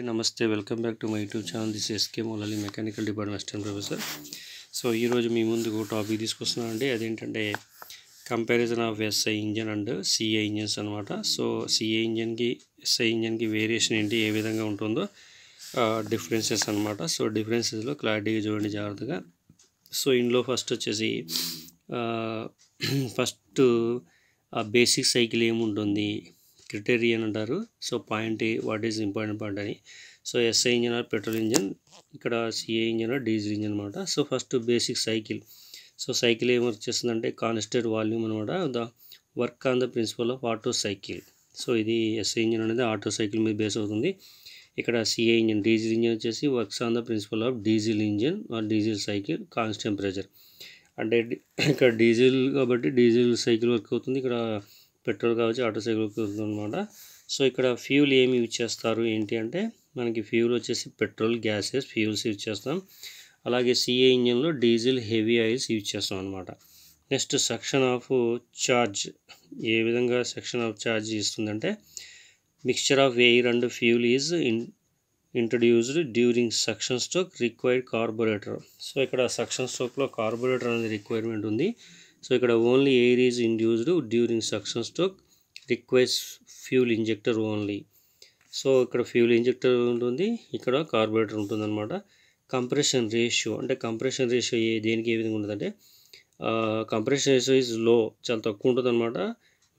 నమస్తే welcome back to my YouTube channel. This SK Moulali mechanical department assistant professor. So ఈరోజు మీ ముందుకు topic తీసుకొస్తున్నాను అండి. అదేంటంటే comparison of SI engine and CA engines అనమాట. సో సిఏ ఇంజన్కి ఎస్ఐ ఇంజన్కి వేరియేషన్ ఏంటి, ఏ విధంగా ఉంటుందో డిఫరెన్సెస్ అనమాట. సో డిఫరెన్సెస్లో క్లారిటీగా చూడండి జాగ్రత్తగా. సో ఇందులో ఫస్ట్ వచ్చేసి ఫస్ట్ బేసిక్ సైకిల్ ఏముంటుంది, క్రిటేరియన్ అంటారు. So point what is important point అని. So SI engine or petrol engine, ఇక్కడ CI engine or diesel engine అనమాట. So first basic cycle. So cycle ఏం వర్క్ చేస్తుందంటే కాన్స్టెంట్ వాల్యూమ్ అనమాట. The work on the principle of auto cycle. So ఇది SI engine అనేది auto cycle మీద base అవుతుంది. ఇక్కడ సిఏ ఇంజన్ డీజిల్ ఇంజన్ వచ్చేసి works on the principle of diesel engine or diesel cycle constant pressure. అంటే ఇక్కడ diesel కాబట్టి diesel cycle work అవుతుంది, ఇక్కడ పెట్రోల్ కావచ్చు ఆటో సైకిల్ వర్క్ అవుతుంది అనమాట. సో ఇక్కడ ఫ్యూల్ ఏమి యూజ్ చేస్తారు ఏంటి అంటే, మనకి ఫ్యూల్ వచ్చేసి పెట్రోల్ గ్యాసెస్ ఫ్యూల్స్ యూజ్ చేస్తాం. అలాగే సిఏ ఇంజన్లో డీజిల్ హెవీ ఆయిల్స్ యూజ్ చేస్తాం అనమాట. నెక్స్ట్ సెక్షన్ ఆఫ్ చార్జ్, ఏ విధంగా సెక్షన్ ఆఫ్ చార్జ్ ఇస్తుందంటే, mixture of air and fuel is introduced during suction stroke required carburettor. So ఇక్కడ సక్షన్ స్ట్రోక్లో కార్బొరేటర్ అనేది రిక్వైర్మెంట్ ఉంది. సో ఇక్కడ only air is induced during suction stroke requires fuel injector only. So ఇక్కడ fuel injector ఉంటుంది, ఇక్కడ carburettor ఉంటుంది అనమాట. కంప్రెషన్ రేషియో అంటే కంప్రెషన్ రేషియో దేనికి ఏ విధంగా ఉంటుందంటే, కంప్రెషన్ రేషియో ఈజ్ లో, చాలా తక్కువ ఉంటుంది అనమాట.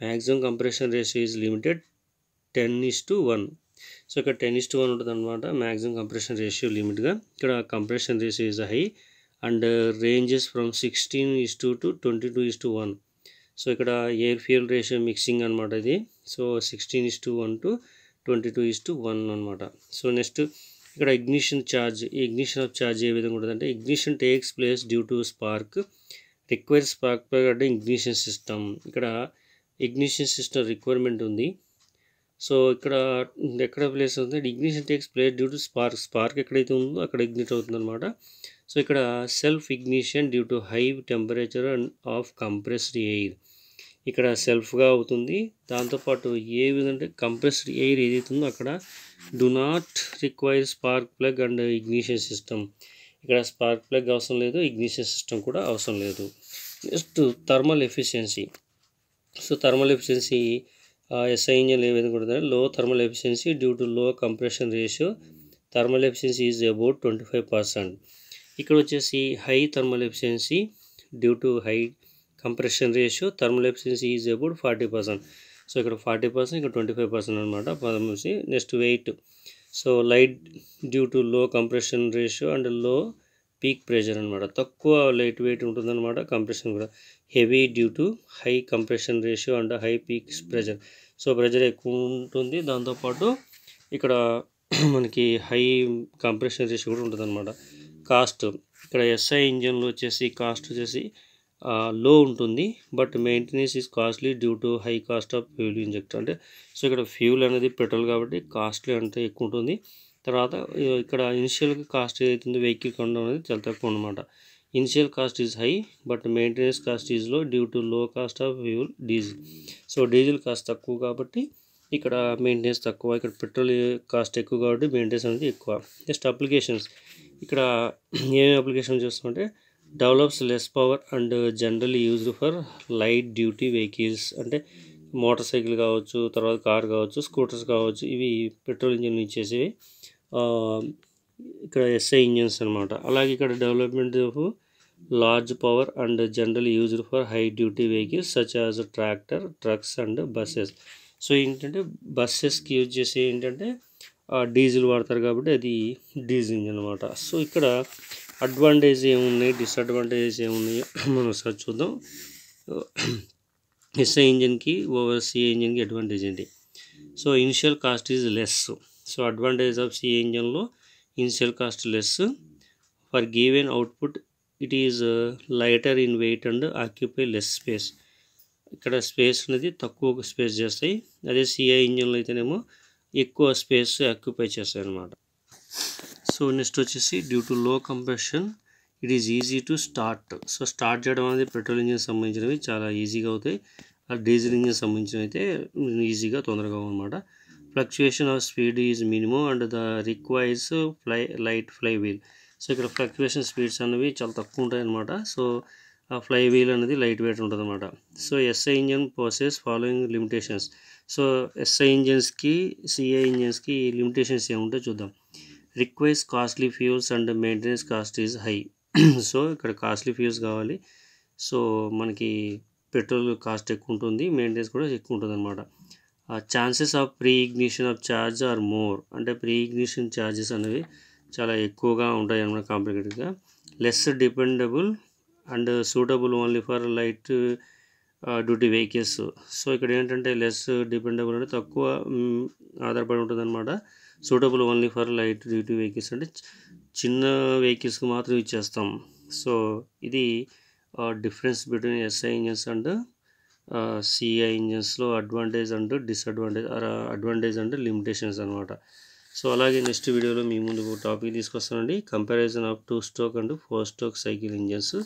Maximum compression ratio is limited 10:1. So ఇక్కడ 10:1 ఉంటుంది అనమాట మ్యాక్సిమం కంప్రెషన్ రేషియో లిమిట్గా. ఇక్కడ compression ratio is high and ranges from 16:2 to 22:1. So ఇక్కడ ఎయిర్ ఫ్యూయల్ రేషియో మిక్సింగ్ అనమాట ఇది. సో 16:1 to 22:1 అనమాట. సో నెక్స్ట్ ఇక్కడ ignition charge. Ignition of charge ఏ విధంగా ఉంటుందంటే, ignition takes place due to spark require spark plug అంటే ignition system. ఇక్కడ ఇగ్నిషన్ సిస్టమ్ రిక్వైర్మెంట్ ఉంది. సో ఇక్కడ ఎక్కడ ప్లేస్ అవుతుంది, ignition takes place due to spark ఎక్కడైతే ఉందో అక్కడ ఇగ్నిట్ అవుతుంది అనమాట. సో ఇక్కడ self ignition due to high temperature and of compressed air, ఇక్కడ సెల్ఫ్గా అవుతుంది. దాంతోపాటు ఏ విధంగా కంప్రెస్డ్ ఎయిర్ ఏదైతుందో అక్కడ do not require spark plug and ignition system, ఇక్కడ స్పార్క్ ప్లగ్ అవసరం లేదు, ఇగ్నిషన్ సిస్టమ్ కూడా అవసరం లేదు. Next thermal efficiency. So thermal efficiency SI engine ఏ విధంగా ఉంటుంది, low thermal efficiency due to low compression ratio thermal efficiency is about 25%. ఇక్కడ వచ్చేసి high thermal efficiency due to high compression ratio thermal efficiency is about 40%. So ఇక్కడ 40%, ఇక్కడ 25% అనమాట. Next weight. So light due to low compression ratio and లో peak pressure అనమాట. తక్కువ light weight ఉంటుందన్నమాట. Compression కూడా heavy due to high compression ratio and high peak pressure. So pressure ఎక్కువ ఉంటుంది, దాంతోపాటు ఇక్కడ మనకి హై కంప్రెషన్ రేషియో కూడా ఉంటుంది అనమాట. కాస్ట్, ఇక్కడ ఎస్ఐ ఇంజన్లో వచ్చేసి కాస్ట్ వచ్చేసి లో ఉంటుంది, but maintenance is costly due to high cost of fuel injector. అంటే సో ఇక్కడ ఫ్యూల్ అనేది పెట్రోల్ కాబట్టి కాస్ట్లీ అంటే ఎక్కువ ఉంటుంది. తర్వాత ఇక్కడ ఇనిషియల్గా కాస్ట్ ఏదైతుందో వెహికల్ కొనడం అనేది చాలా తక్కువ అనమాట. Initial cost is high but maintenance cost is low due to లో cost of fuel diesel. So diesel cost తక్కువ కాబట్టి ఇక్కడ మెయింటెనెన్స్ తక్కువ, ఇక్కడ పెట్రోల్ కాస్ట్ ఎక్కువ కాబట్టి మెయింటెనెన్స్ అనేది ఎక్కువ. Next applications. ఇక్కడ ఏమేమి అప్లికేషన్ చూస్తామంటే, develops less power and generally used for light duty vehicles. అంటే మోటార్ సైకిల్ కావచ్చు, తర్వాత కార్ కావచ్చు, స్కూటర్స్ కావచ్చు, ఇవి పెట్రోల్ ఇంజన్ ఇచ్చేసేవి ఇక్కడ ఎస్ఐ ఇంజన్స్ అనమాట. అలాగే ఇక్కడ development of large power and general used for high duty vehicles such as tractor, trucks and buses. So ఏంటంటే బస్సెస్కి యూజ్ చేసే ఏంటంటే డీజిల్ వాడతారు కాబట్టి అది డీజిల్ ఇంజన్ అనమాట. సో ఇక్కడ అడ్వాంటేజ్ ఏమున్నాయి, డిసడ్వాంటేజెస్ ఏమున్నాయో మనం ఒకసారి చూద్దాం. ఎస్ఐ ఇంజన్కి ఓవర్ సిఏ ఇంజన్కి అడ్వాంటేజ్ ఏంటి. So initial cost is less. So advantage of CA ఇంజన్లో initial cost less, for given output it is lighter in weight and occupy less space. ఇక్కడ స్పేస్ అనేది తక్కువ స్పేస్ చేస్తాయి, అదే సిఐ ఇంజన్లో అయితేనేమో ఎక్కువ స్పేస్ ఆక్యుపై చేస్తాయి అన్నమాట. సో నెక్స్ట్ వచ్చేసి due to low compression it is easy to start. So start చేయడం అనేది పెట్రోల్ ఇంజిన్ సంబంధించినవి చాలా ఈజీగా అవుతాయి, డీజిల్ ఇంజిన్ సంబంధించినవి అయితే ఈజీగా తొందరగా అనమాట. Fluctuation of speed is minimum and the requires light fly wheel. So ఇక్కడ ఫ్లక్చుయేషన్ స్పీడ్స్ అనేవి చాలా తక్కువ ఉంటాయి అన్నమాట. సో ఆ ఫ్లై వీల్ అనేది లైట్ వెయిట్ ఉంటుంది అనమాట. So SI engine possesses following limitations. So SI ఇంజన్స్కి సిఐ ఇంజన్స్కి లిమిటేషన్స్ ఏముంటాయో చూద్దాం. Requires costly fuels and maintenance cost is high. So ఇక్కడ కాస్ట్లీ ఫ్యూల్స్ కావాలి. సో మనకి పెట్రోల్ కాస్ట్ ఎక్కువ ఉంటుంది, మెయింటెనెన్స్ కూడా ఎక్కువ ఉంటుంది అనమాట. Chances of pre ignition of charge are more. అంటే ప్రీ ఇగ్నిషన్ ఛార్జెస్ అనేవి చాలా ఎక్కువగా ఉంటాయి అన్నమాట కాంప్లికేటెడ్గా. Less dependable and suitable only for light duty vehicles. So ఇక్కడ ఏంటంటే లెస్ డిపెండబుల్ అంటే తక్కువ ఆధారపడి ఉంటుంది అనమాట. Suitable only for light duty vehicles అంటే చిన్న వెహికల్స్కి మాత్రం ఇచ్చేస్తాం. సో ఇది difference between SI engines and CI ఇంజన్స్లో advantage and disadvantage, advantage and limitations అనమాట. సో అలాగే నెక్స్ట్ వీడియోలో మీ ముందు టాపిక్ తీసుకొస్తానండి, comparison of 2 stroke and 4 stroke cycle engines.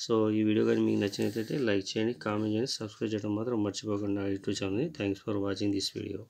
So ఈ వీడియో కానీ మీకు నచ్చినట్లయితే లైక్ చేయండి, కామెంట్ చేయండి, సబ్స్క్రైబ్ చేయడం మాత్రం మర్చిపోకండి నా యూట్యూబ్ ఛానల్ని. Thanks for watching this video.